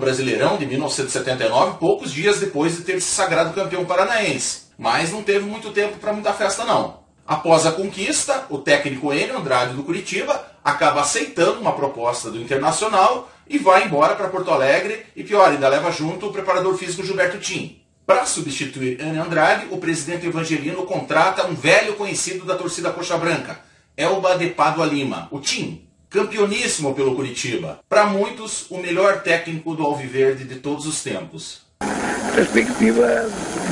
Brasileirão de 1979, poucos dias depois de ter se sagrado campeão paranaense. Mas não teve muito tempo para muita festa não. Após a conquista, o técnico Enio Andrade do Curitiba acaba aceitando uma proposta do Internacional e vai embora para Porto Alegre e, pior, ainda leva junto o preparador físico Gilberto Tim. Para substituir Enio Andrade, o presidente Evangelino contrata um velho conhecido da torcida Coxa Branca, Elba de Pádua Lima, o Tim, campeoníssimo pelo Curitiba. Para muitos, o melhor técnico do Alviverde de todos os tempos. A perspectiva,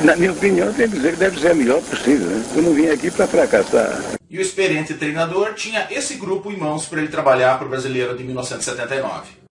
na minha opinião, tem que dizer que deve ser a melhor possível, né? Eu não vim aqui para fracassar. E o experiente treinador tinha esse grupo em mãos para ele trabalhar para o Brasileiro de 1979.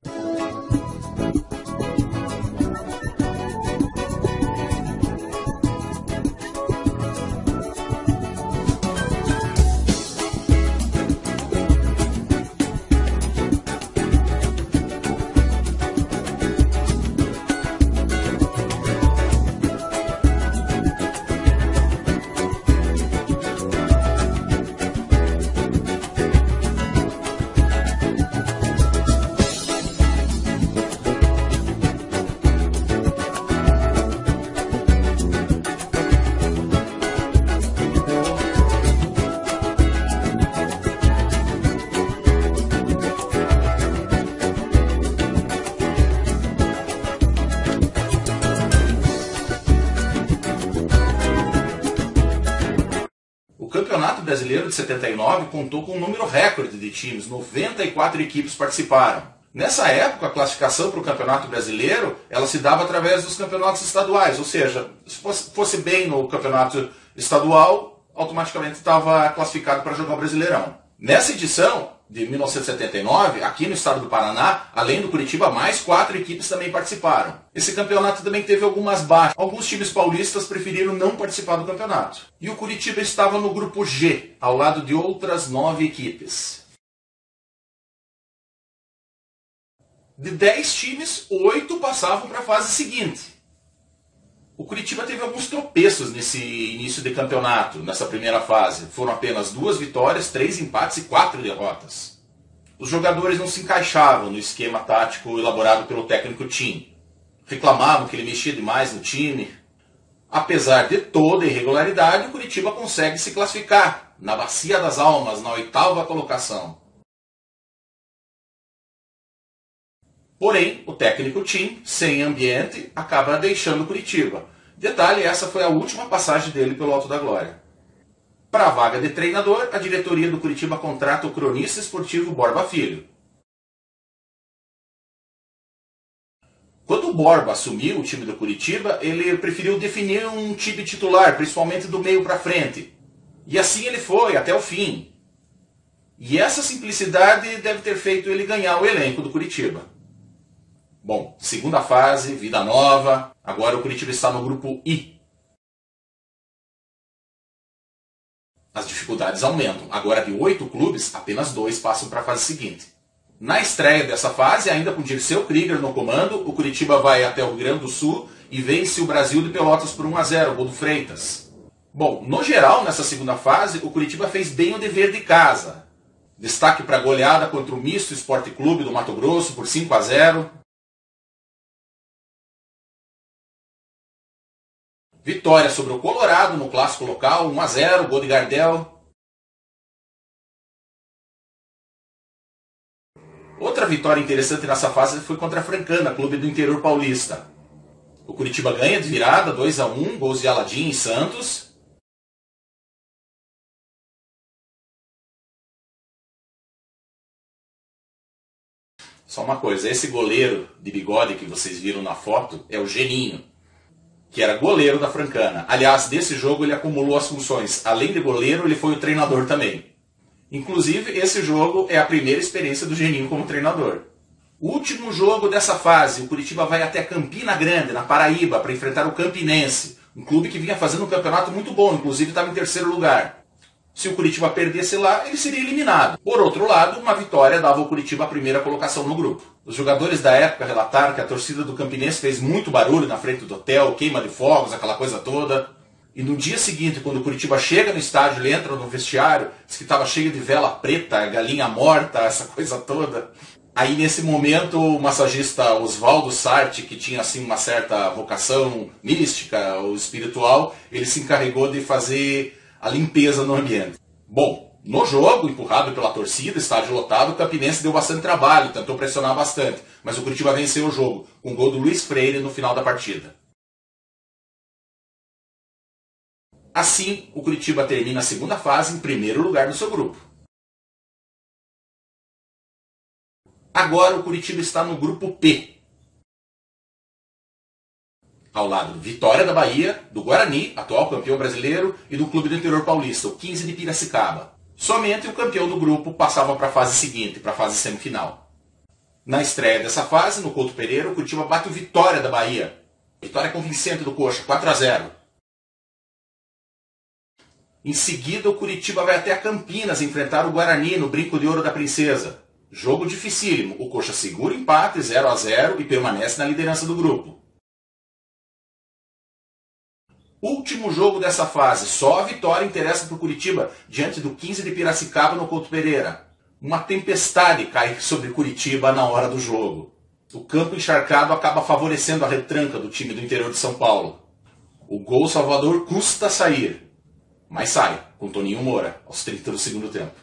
O Campeonato Brasileiro de 79 contou com um número recorde de times, 94 equipes participaram. Nessa época, a classificação para o Campeonato Brasileiro ela se dava através dos campeonatos estaduais, ou seja, se fosse bem no campeonato estadual, automaticamente estava classificado para jogar o Brasileirão. Nessa edição de 1979, aqui no estado do Paraná, além do Curitiba, mais 4 equipes também participaram. Esse campeonato também teve algumas baixas. Alguns times paulistas preferiram não participar do campeonato. E o Curitiba estava no grupo G, ao lado de outras 9 equipes. De 10 times, 8 passavam para a fase seguinte. O Curitiba teve alguns tropeços nesse início de campeonato, nessa primeira fase. Foram apenas 2 vitórias, 3 empates e 4 derrotas. Os jogadores não se encaixavam no esquema tático elaborado pelo técnico Tim. Reclamavam que ele mexia demais no time. Apesar de toda a irregularidade, o Curitiba consegue se classificar na Bacia das Almas, na 8ª colocação. Porém, o técnico Tim, sem ambiente, acaba deixando o Curitiba. Detalhe, essa foi a última passagem dele pelo Alto da Glória. Para a vaga de treinador, a diretoria do Curitiba contrata o cronista esportivo Borba Filho. Quando o Borba assumiu o time do Curitiba, ele preferiu definir um time titular, principalmente do meio para frente. E assim ele foi, até o fim. E essa simplicidade deve ter feito ele ganhar o elenco do Curitiba. Bom, segunda fase, vida nova, agora o Curitiba está no grupo I. As dificuldades aumentam. Agora de 8 clubes, apenas 2 passam para a fase seguinte. Na estreia dessa fase, ainda com Dirceu Krieger no comando, o Curitiba vai até o Rio Grande do Sul e vence o Brasil de Pelotas por 1-0, gol do Freitas. Bom, no geral, nessa segunda fase, o Curitiba fez bem o dever de casa. Destaque para a goleada contra o Misto Esporte Clube do Mato Grosso por 5-0. Vitória sobre o Colorado no clássico local, 1-0, gol de Gardel. Outra vitória interessante nessa fase foi contra a Francana, clube do interior paulista. O Curitiba ganha de virada, 2-1, gols de Aladim e Santos. Só uma coisa, esse goleiro de bigode que vocês viram na foto é o Geninho, que era goleiro da Francana. Aliás, desse jogo ele acumulou as funções. Além de goleiro, ele foi o treinador também. Inclusive, esse jogo é a primeira experiência do Geninho como treinador. O último jogo dessa fase, o Curitiba vai até Campina Grande, na Paraíba, para enfrentar o Campinense. Um clube que vinha fazendo um campeonato muito bom, inclusive estava em 3º lugar. Se o Curitiba perdesse lá, ele seria eliminado. Por outro lado, uma vitória dava ao Curitiba a primeira colocação no grupo. Os jogadores da época relataram que a torcida do Campinense fez muito barulho na frente do hotel, queima de fogos, aquela coisa toda. E no dia seguinte, quando o Curitiba chega no estádio, ele entra no vestiário, diz que estava cheio de vela preta, galinha morta, essa coisa toda. Aí nesse momento o massagista Oswaldo Sarti, que tinha assim uma certa vocação mística ou espiritual, ele se encarregou de fazer a limpeza no ambiente. Bom, no jogo, empurrado pela torcida, estádio lotado, o Campinense deu bastante trabalho, tentou pressionar bastante, mas o Curitiba venceu o jogo, com o gol do Luiz Freire no final da partida. Assim, o Curitiba termina a segunda fase em primeiro lugar no seu grupo. Agora o Curitiba está no grupo P. Ao lado do Vitória da Bahia, do Guarani, atual campeão brasileiro, e do Clube do Interior Paulista, o 15 de Piracicaba. Somente o campeão do grupo passava para a fase seguinte, para a fase semifinal. Na estreia dessa fase, no Couto Pereira, o Curitiba bate o Vitória da Bahia. Vitória convincente do Coxa, 4-0. Em seguida, o Curitiba vai até a Campinas enfrentar o Guarani no Brinco de Ouro da Princesa. Jogo dificílimo. O Coxa segura o empate 0-0 e permanece na liderança do grupo. Último jogo dessa fase. Só a vitória interessa para o Curitiba diante do 15 de Piracicaba no Couto Pereira. Uma tempestade cai sobre Curitiba na hora do jogo. O campo encharcado acaba favorecendo a retranca do time do interior de São Paulo. O gol salvador custa sair, mas sai com Toninho Moura aos 30 do segundo tempo.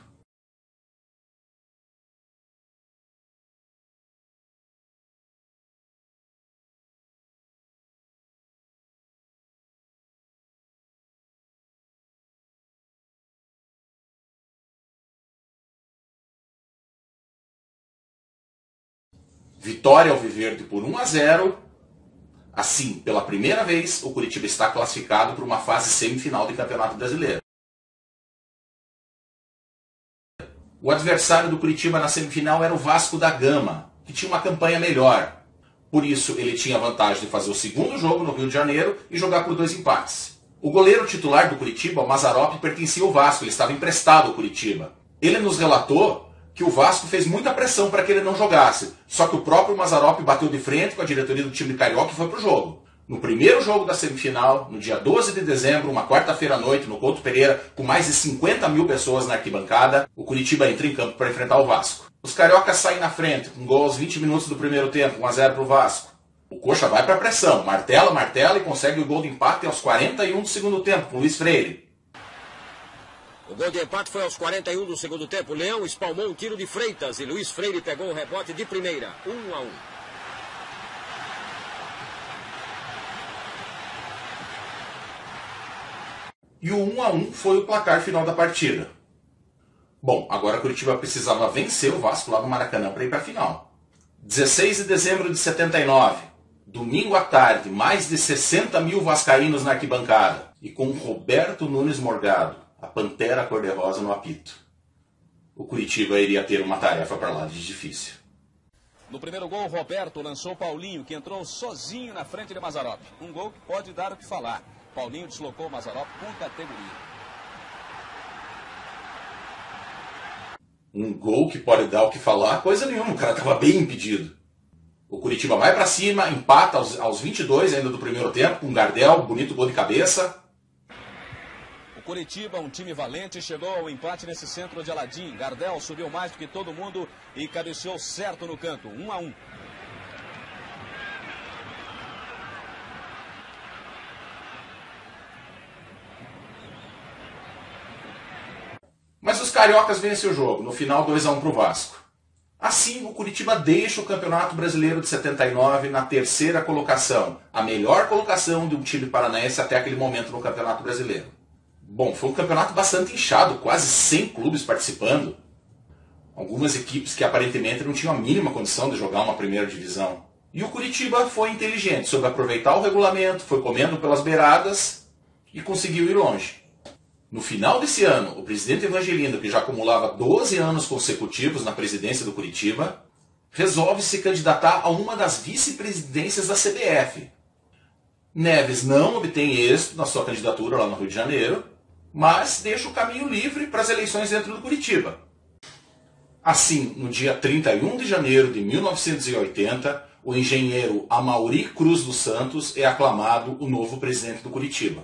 Vitória alviverde por 1-0. Assim, pela primeira vez, o Curitiba está classificado para uma fase semifinal de Campeonato Brasileiro. O adversário do Curitiba na semifinal era o Vasco da Gama, que tinha uma campanha melhor. Por isso, ele tinha a vantagem de fazer o segundo jogo no Rio de Janeiro e jogar por 2 empates. O goleiro titular do Curitiba, o Mazzaropi, pertencia ao Vasco, ele estava emprestado ao Curitiba. Ele nos relatou que o Vasco fez muita pressão para que ele não jogasse. Só que o próprio Mazzaropi bateu de frente com a diretoria do time carioca e foi pro jogo. No primeiro jogo da semifinal, no dia 12 de dezembro, uma quarta-feira à noite, no Couto Pereira, com mais de 50 mil pessoas na arquibancada, o Curitiba entra em campo para enfrentar o Vasco. Os cariocas saem na frente, com gol aos 20 minutos do primeiro tempo, 1-0 para o Vasco. O Coxa vai para a pressão, martela e consegue o gol de empate aos 41 do segundo tempo, com Luiz Freire. O gol de empate foi aos 41 do segundo tempo. Leão espalmou um tiro de Freitas e Luiz Freire pegou o rebote de primeira. 1-1. E o 1-1 foi o placar final da partida. Bom, agora Curitiba precisava vencer o Vasco lá no Maracanã para ir para a final. 16 de dezembro de 79. Domingo à tarde, mais de 60 mil vascaínos na arquibancada. E com Roberto Nunes Morgado, a Pantera Cor-de-Rosa no apito. O Curitiba iria ter uma tarefa para lá de difícil. No primeiro gol, Roberto lançou Paulinho, que entrou sozinho na frente de Mazzaropi. Um gol que pode dar o que falar. Paulinho deslocou o Mazzaropi com categoria. Um gol que pode dar o que falar? Coisa nenhuma, o cara estava bem impedido. O Curitiba vai para cima, empata aos 22 ainda do primeiro tempo, com Gardel, bonito gol de cabeça. O Curitiba, um time valente, chegou ao empate nesse centro de Aladim. Gardel subiu mais do que todo mundo e cabeceou certo no canto, 1-1. Mas os cariocas vencem o jogo, no final 2-1 para o Vasco. Assim, o Curitiba deixa o Campeonato Brasileiro de 79 na terceira colocação, a melhor colocação de um time paranaense até aquele momento no Campeonato Brasileiro. Bom, foi um campeonato bastante inchado, quase 100 clubes participando. Algumas equipes que aparentemente não tinham a mínima condição de jogar uma primeira divisão. E o Curitiba foi inteligente, soube aproveitar o regulamento, foi comendo pelas beiradas e conseguiu ir longe. No final desse ano, o presidente Evangelino, que já acumulava 12 anos consecutivos na presidência do Curitiba, resolve se candidatar a uma das vice-presidências da CBF. Neves não obtém êxito na sua candidatura lá no Rio de Janeiro, mas deixa o caminho livre para as eleições dentro do Curitiba. Assim, no dia 31 de janeiro de 1980, o engenheiro Amaury Cruz dos Santos é aclamado o novo presidente do Curitiba.